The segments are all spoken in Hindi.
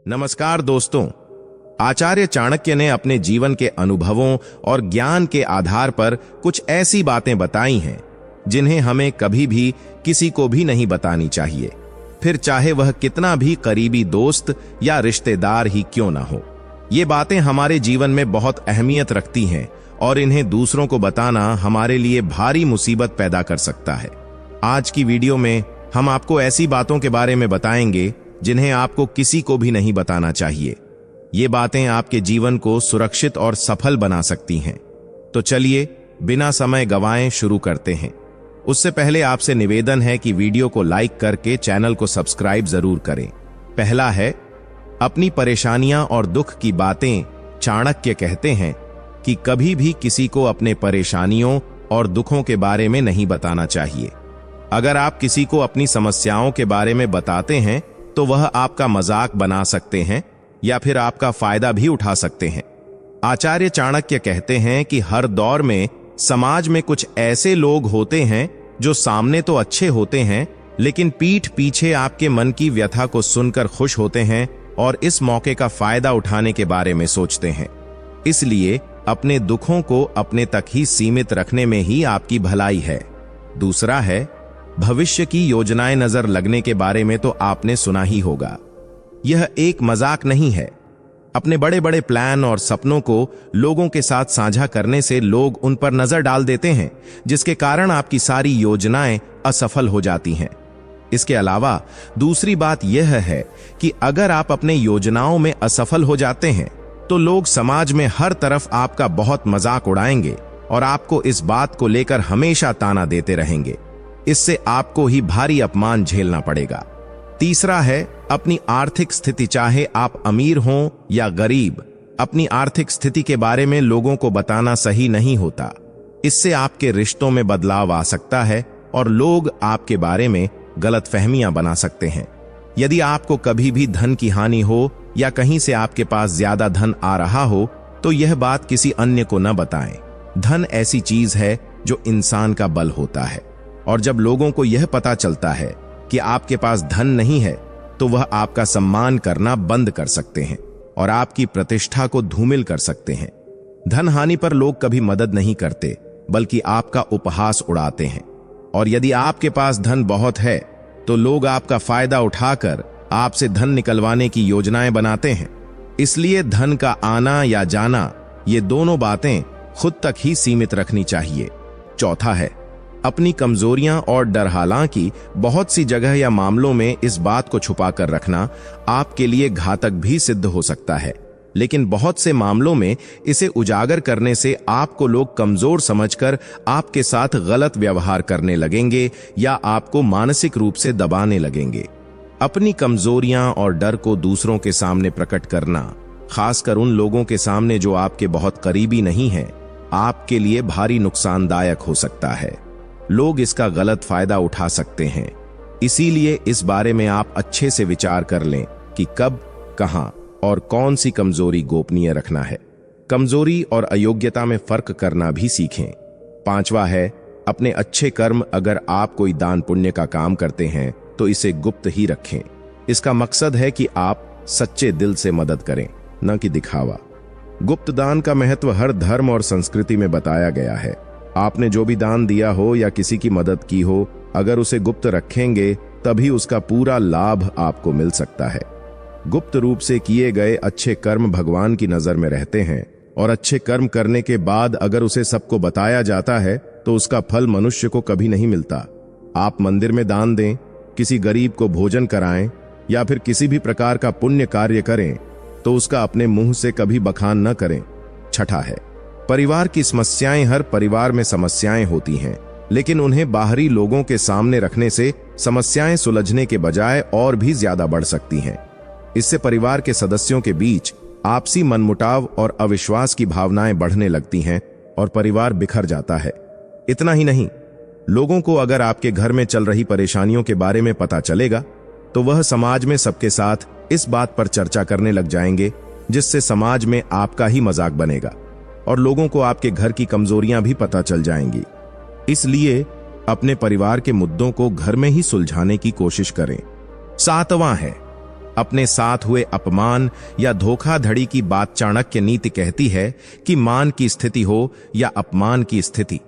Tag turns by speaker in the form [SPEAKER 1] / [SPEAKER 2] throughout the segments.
[SPEAKER 1] नमस्कार दोस्तों। आचार्य चाणक्य ने अपने जीवन के अनुभवों और ज्ञान के आधार पर कुछ ऐसी बातें बताई हैं जिन्हें हमें कभी भी किसी को भी नहीं बतानी चाहिए, फिर चाहे वह कितना भी करीबी दोस्त या रिश्तेदार ही क्यों ना हो। ये बातें हमारे जीवन में बहुत अहमियत रखती हैं और इन्हें दूसरों को बताना हमारे लिए भारी मुसीबत पैदा कर सकता है। आज की वीडियो में हम आपको ऐसी बातों के बारे में बताएंगे जिन्हें आपको किसी को भी नहीं बताना चाहिए। ये बातें आपके जीवन को सुरक्षित और सफल बना सकती हैं। तो चलिए बिना समय गंवाए शुरू करते हैं। उससे पहले आपसे निवेदन है कि वीडियो को लाइक करके चैनल को सब्सक्राइब जरूर करें। पहला है, अपनी परेशानियां और दुख की बातें। चाणक्य कहते हैं कि कभी भी किसी को अपने परेशानियों और दुखों के बारे में नहीं बताना चाहिए। अगर आप किसी को अपनी समस्याओं के बारे में बताते हैं तो वह आपका मजाक बना सकते हैं या फिर आपका फायदा भी उठा सकते हैं। आचार्य चाणक्य कहते हैं कि हर दौर में समाज में कुछ ऐसे लोग होते हैं जो सामने तो अच्छे होते हैं लेकिन पीठ पीछे आपके मन की व्यथा को सुनकर खुश होते हैं और इस मौके का फायदा उठाने के बारे में सोचते हैं। इसलिए अपने दुखों को अपने तक ही सीमित रखने में ही आपकी भलाई है। दूसरा है, भविष्य की योजनाएं नजर लगने के बारे में तो आपने सुना ही होगा। यह एक मजाक नहीं है। अपने बड़े बड़े प्लान और सपनों को लोगों के साथ साझा करने से लोग उन पर नजर डाल देते हैं, जिसके कारण आपकी सारी योजनाएं असफल हो जाती हैं। इसके अलावा दूसरी बात यह है कि अगर आप अपने योजनाओं में असफल हो जाते हैं तो लोग समाज में हर तरफ आपका बहुत मजाक उड़ाएंगे और आपको इस बात को लेकर हमेशा ताना देते रहेंगे। इससे आपको ही भारी अपमान झेलना पड़ेगा। तीसरा है, अपनी आर्थिक स्थिति, चाहे आप अमीर हों या गरीब, अपनी आर्थिक स्थिति के बारे में लोगों को बताना सही नहीं होता। इससे आपके रिश्तों में बदलाव आ सकता है और लोग आपके बारे में गलतफहमियां बना सकते हैं। यदि आपको कभी भी धन की हानि हो या कहीं से आपके पास ज्यादा धन आ रहा हो तो यह बात किसी अन्य को न बताएं। धन ऐसी चीज है जो इंसान का बल होता है और जब लोगों को यह पता चलता है कि आपके पास धन नहीं है तो वह आपका सम्मान करना बंद कर सकते हैं और आपकी प्रतिष्ठा को धूमिल कर सकते हैं। धन हानि पर लोग कभी मदद नहीं करते बल्कि आपका उपहास उड़ाते हैं, और यदि आपके पास धन बहुत है तो लोग आपका फायदा उठाकर आपसे धन निकलवाने की योजनाएं बनाते हैं। इसलिए धन का आना या जाना, ये दोनों बातें खुद तक ही सीमित रखनी चाहिए। चौथा है, अपनी कमजोरियां और डर। हालांकि बहुत सी जगह या मामलों में इस बात को छुपा कर रखना आपके लिए घातक भी सिद्ध हो सकता है, लेकिन बहुत से मामलों में इसे उजागर करने से आपको लोग कमजोर समझकर आपके साथ गलत व्यवहार करने लगेंगे या आपको मानसिक रूप से दबाने लगेंगे। अपनी कमजोरियां और डर को दूसरों के सामने प्रकट करना, खासकर उन लोगों के सामने जो आपके बहुत करीबी नहीं हैं, आपके लिए भारी नुकसानदायक हो सकता है। लोग इसका गलत फायदा उठा सकते हैं। इसीलिए इस बारे में आप अच्छे से विचार कर लें कि कब, कहां और कौन सी कमजोरी गोपनीय रखना है। कमजोरी और अयोग्यता में फर्क करना भी सीखें। पांचवा है, अपने अच्छे कर्म। अगर आप कोई दान पुण्य का काम करते हैं तो इसे गुप्त ही रखें। इसका मकसद है कि आप सच्चे दिल से मदद करें, न कि दिखावा। गुप्त दान का महत्व हर धर्म और संस्कृति में बताया गया है। आपने जो भी दान दिया हो या किसी की मदद की हो, अगर उसे गुप्त रखेंगे तभी उसका पूरा लाभ आपको मिल सकता है। गुप्त रूप से किए गए अच्छे कर्म भगवान की नजर में रहते हैं, और अच्छे कर्म करने के बाद अगर उसे सबको बताया जाता है तो उसका फल मनुष्य को कभी नहीं मिलता। आप मंदिर में दान दें, किसी गरीब को भोजन कराएं या फिर किसी भी प्रकार का पुण्य कार्य करें तो उसका अपने मुंह से कभी बखान न करें। छठा है, परिवार की समस्याएं। हर परिवार में समस्याएं होती हैं, लेकिन उन्हें बाहरी लोगों के सामने रखने से समस्याएं सुलझने के बजाय और भी ज्यादा बढ़ सकती हैं। इससे परिवार के सदस्यों के बीच आपसी मनमुटाव और अविश्वास की भावनाएं बढ़ने लगती हैं और परिवार बिखर जाता है। इतना ही नहीं, लोगों को अगर आपके घर में चल रही परेशानियों के बारे में पता चलेगा तो वह समाज में सबके साथ इस बात पर चर्चा करने लग जाएंगे, जिससे समाज में आपका ही मजाक बनेगा और लोगों को आपके घर की कमजोरियां भी पता चल जाएंगी। इसलिए अपने परिवार के मुद्दों को घर में ही सुलझाने की कोशिश करें। सातवां है, अपने साथ हुए अपमान या धोखाधड़ी की बात चाणक्य नीति कहती है कि मान की स्थिति हो या अपमान की स्थिति,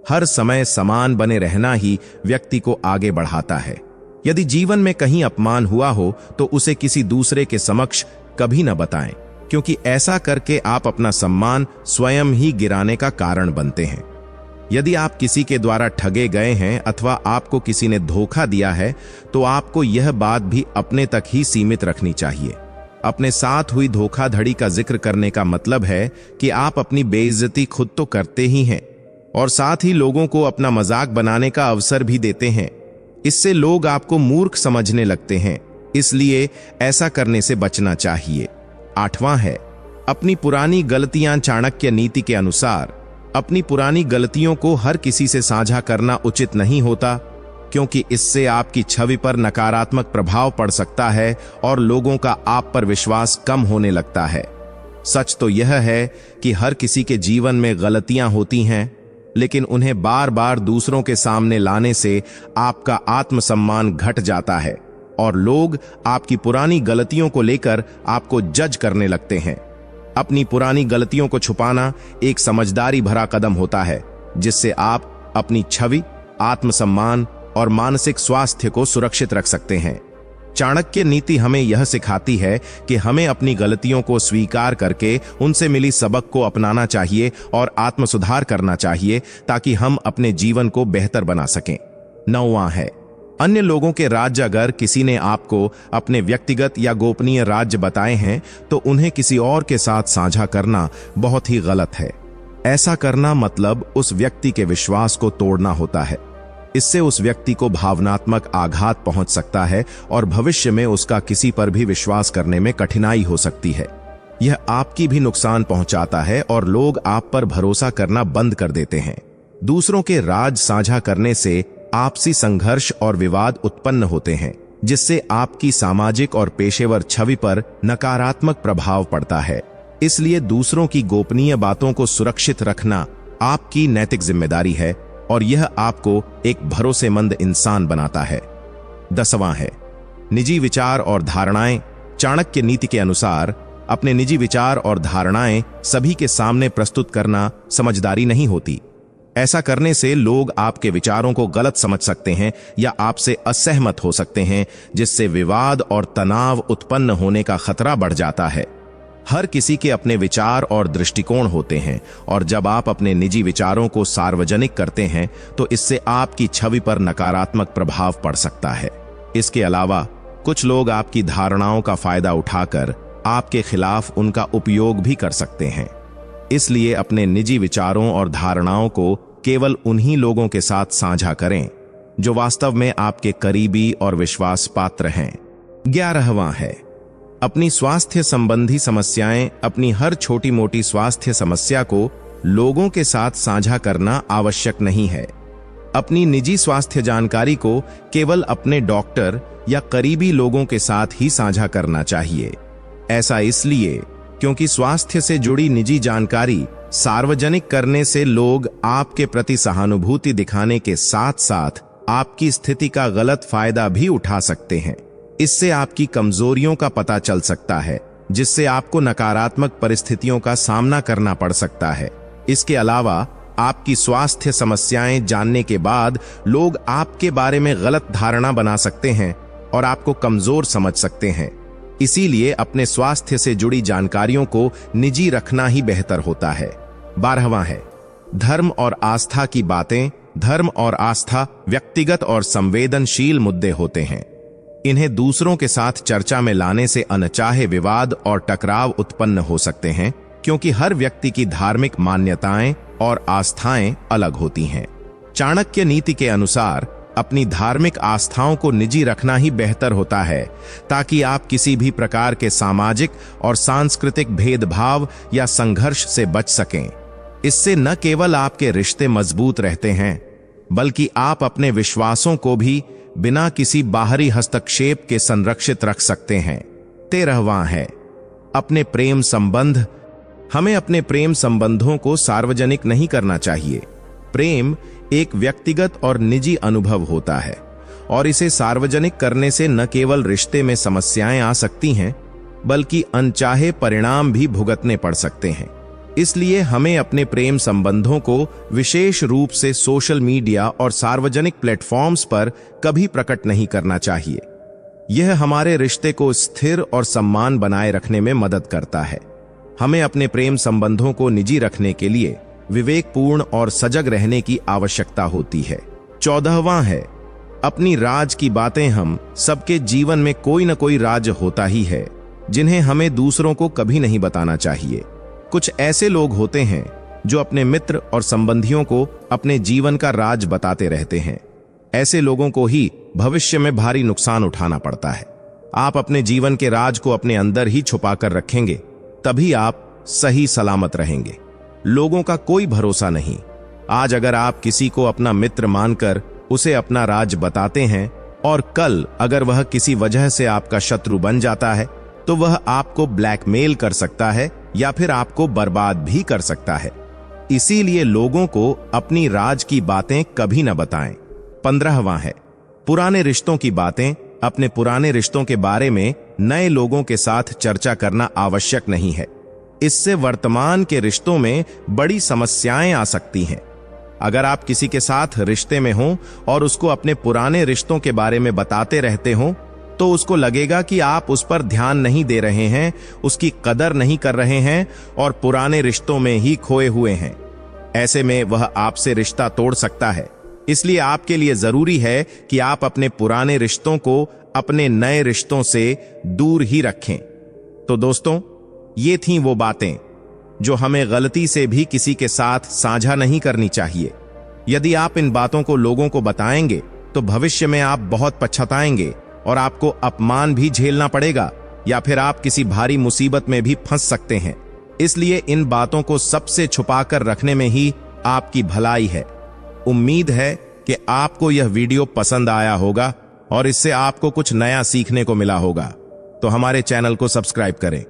[SPEAKER 1] हर समय समान बने रहना ही व्यक्ति को आगे बढ़ाता है। यदि जीवन में कहीं अपमान हुआ हो तो उसे किसी दूसरे के समक्ष कभी न बताएं, क्योंकि ऐसा करके आप अपना सम्मान स्वयं ही गिराने का कारण बनते हैं। यदि आप किसी के द्वारा ठगे गए हैं अथवा आपको किसी ने धोखा दिया है तो आपको यह बात भी अपने तक ही सीमित रखनी चाहिए। अपने साथ हुई धोखाधड़ी का जिक्र करने का मतलब है कि आप अपनी बेइज्जती खुद तो करते ही हैं और साथ ही लोगों को अपना मजाक बनाने का अवसर भी देते हैं। इससे लोग आपको मूर्ख समझने लगते हैं, इसलिए ऐसा करने से बचना चाहिए। 8वां है अपनी पुरानी गलतियां। चाणक्य नीति के अनुसार अपनी पुरानी गलतियों को हर किसी से साझा करना उचित नहीं होता, क्योंकि इससे आपकी छवि पर नकारात्मक प्रभाव पड़ सकता है और लोगों का आप पर विश्वास कम होने लगता है। सच तो यह है कि हर किसी के जीवन में गलतियां होती हैं, लेकिन उन्हें बार बार दूसरों के सामने लाने से आपका आत्मसम्मान घट जाता है और लोग आपकी पुरानी गलतियों को लेकर आपको जज करने लगते हैं। अपनी पुरानी गलतियों को छुपाना एक समझदारी भरा कदम होता है, जिससे आप अपनी छवि, आत्मसम्मान और मानसिक स्वास्थ्य को सुरक्षित रख सकते हैं। चाणक्य नीति हमें यह सिखाती है कि हमें अपनी गलतियों को स्वीकार करके उनसे मिली सबक को अपनाना चाहिए और आत्मसुधार करना चाहिए, ताकि हम अपने जीवन को बेहतर बना सकें। 9वां है अन्य लोगों के राज्य। अगर किसी ने आपको अपने व्यक्तिगत या गोपनीय राज्य बताए हैं तो उन्हें किसी और के साथ साझा करना बहुत ही गलत है। ऐसा करना मतलब उस व्यक्ति के विश्वास को तोड़ना होता है। इससे उस व्यक्ति को भावनात्मक आघात पहुंच सकता है और भविष्य में उसका किसी पर भी विश्वास करने में कठिनाई हो सकती है। यह आपकी भी नुकसान पहुंचाता है और लोग आप पर भरोसा करना बंद कर देते हैं। दूसरों के राज साझा करने से आपसी संघर्ष और विवाद उत्पन्न होते हैं, जिससे आपकी सामाजिक और पेशेवर छवि पर नकारात्मक प्रभाव पड़ता है। इसलिए दूसरों की गोपनीय बातों को सुरक्षित रखना आपकी नैतिक जिम्मेदारी है और यह आपको एक भरोसेमंद इंसान बनाता है। 10वां है निजी विचार और धारणाएं। चाणक्य नीति के अनुसार अपने निजी विचार और धारणाएं सभी के सामने प्रस्तुत करना समझदारी नहीं होती। ऐसा करने से लोग आपके विचारों को गलत समझ सकते हैं या आपसे असहमत हो सकते हैं, जिससे विवाद और तनाव उत्पन्न होने का खतरा बढ़ जाता है। हर किसी के अपने विचार और दृष्टिकोण होते हैं और जब आप अपने निजी विचारों को सार्वजनिक करते हैं तो इससे आपकी छवि पर नकारात्मक प्रभाव पड़ सकता है। इसके अलावा कुछ लोग आपकी धारणाओं का फायदा उठाकर आपके खिलाफ उनका उपयोग भी कर सकते हैं। इसलिए अपने निजी विचारों और धारणाओं को केवल उन्हीं लोगों के साथ साझा करें जो वास्तव में आपके करीबी और विश्वास पात्र हैं। 11वां है अपनी स्वास्थ्य संबंधी समस्याएं। अपनी हर छोटी मोटी स्वास्थ्य समस्या को लोगों के साथ साझा करना आवश्यक नहीं है। अपनी निजी स्वास्थ्य जानकारी को केवल अपने डॉक्टर या करीबी लोगों के साथ ही साझा करना चाहिए। ऐसा इसलिए क्योंकि स्वास्थ्य से जुड़ी निजी जानकारी सार्वजनिक करने से लोग आपके प्रति सहानुभूति दिखाने के साथ साथ आपकी स्थिति का गलत फायदा भी उठा सकते हैं। इससे आपकी कमजोरियों का पता चल सकता है, जिससे आपको नकारात्मक परिस्थितियों का सामना करना पड़ सकता है। इसके अलावा आपकी स्वास्थ्य समस्याएं जानने के बाद लोग आपके बारे में गलत धारणा बना सकते हैं और आपको कमजोर समझ सकते हैं। इसीलिए अपने स्वास्थ्य से जुड़ी जानकारियों को निजी रखना ही बेहतर होता है। 12वां है धर्म और आस्था की बातें। धर्म और आस्था व्यक्तिगत और संवेदनशील मुद्दे होते हैं। इन्हें दूसरों के साथ चर्चा में लाने से अनचाहे विवाद और टकराव उत्पन्न हो सकते हैं, क्योंकि हर व्यक्ति की धार्मिक मान्यताएं और आस्थाएं अलग होती हैं। चाणक्य नीति के अनुसार अपनी धार्मिक आस्थाओं को निजी रखना ही बेहतर होता है, ताकि आप किसी भी प्रकार के सामाजिक और सांस्कृतिक भेदभाव या संघर्ष से बच सकें। इससे न केवल आपके रिश्ते मजबूत रहते हैं, बल्कि आप अपने विश्वासों को भी बिना किसी बाहरी हस्तक्षेप के संरक्षित रख सकते हैं। 13वां है अपने प्रेम संबंध। हमें अपने प्रेम संबंधों को सार्वजनिक नहीं करना चाहिए। प्रेम एक व्यक्तिगत और निजी अनुभव होता है और इसे सार्वजनिक करने से न केवल रिश्ते में समस्याएं आ सकती हैं, बल्कि अनचाहे परिणाम भी भुगतने पड़ सकते हैं। इसलिए हमें अपने प्रेम संबंधों को विशेष रूप से सोशल मीडिया और सार्वजनिक प्लेटफॉर्म्स पर कभी प्रकट नहीं करना चाहिए। यह हमारे रिश्ते को स्थिर और सम्मान बनाए रखने में मदद करता है। हमें अपने प्रेम संबंधों को निजी रखने के लिए विवेकपूर्ण और सजग रहने की आवश्यकता होती है। 14वां है, अपनी राज की बातें। हम सबके जीवन में कोई न कोई राज होता ही है, जिन्हें हमें दूसरों को कभी नहीं बताना चाहिए। कुछ ऐसे लोग होते हैं जो अपने मित्र और संबंधियों को अपने जीवन का राज बताते रहते हैं। ऐसे लोगों को ही भविष्य में भारी नुकसान उठाना पड़ता है। आप अपने जीवन के राज को अपने अंदर ही छुपा कर रखेंगे, तभी आप सही सलामत रहेंगे। लोगों का कोई भरोसा नहीं। आज अगर आप किसी को अपना मित्र मानकर उसे अपना राज बताते हैं और कल अगर वह किसी वजह से आपका शत्रु बन जाता है, तो वह आपको ब्लैकमेल कर सकता है या फिर आपको बर्बाद भी कर सकता है। इसीलिए लोगों को अपनी राज की बातें कभी न बताएं। 15वां है, पुराने रिश्तों की बातें। अपने पुराने रिश्तों के बारे में नए लोगों के साथ चर्चा करना आवश्यक नहीं है। इससे वर्तमान के रिश्तों में बड़ी समस्याएं आ सकती हैं। अगर आप किसी के साथ रिश्ते में हों और उसको अपने पुराने रिश्तों के बारे में बताते रहते हो, तो उसको लगेगा कि आप उस पर ध्यान नहीं दे रहे हैं, उसकी कदर नहीं कर रहे हैं और पुराने रिश्तों में ही खोए हुए हैं। ऐसे में वह आपसे रिश्ता तोड़ सकता है। इसलिए आपके लिए जरूरी है कि आप अपने पुराने रिश्तों को अपने नए रिश्तों से दूर ही रखें। तो दोस्तों, ये थीं वो बातें जो हमें गलती से भी किसी के साथ साझा नहीं करनी चाहिए। यदि आप इन बातों को लोगों को बताएंगे तो भविष्य में आप बहुत पछताएंगे और आपको अपमान भी झेलना पड़ेगा या फिर आप किसी भारी मुसीबत में भी फंस सकते हैं। इसलिए इन बातों को सबसे छुपाकर रखने में ही आपकी भलाई है। उम्मीद है कि आपको यह वीडियो पसंद आया होगा और इससे आपको कुछ नया सीखने को मिला होगा। तो हमारे चैनल को सब्सक्राइब करें।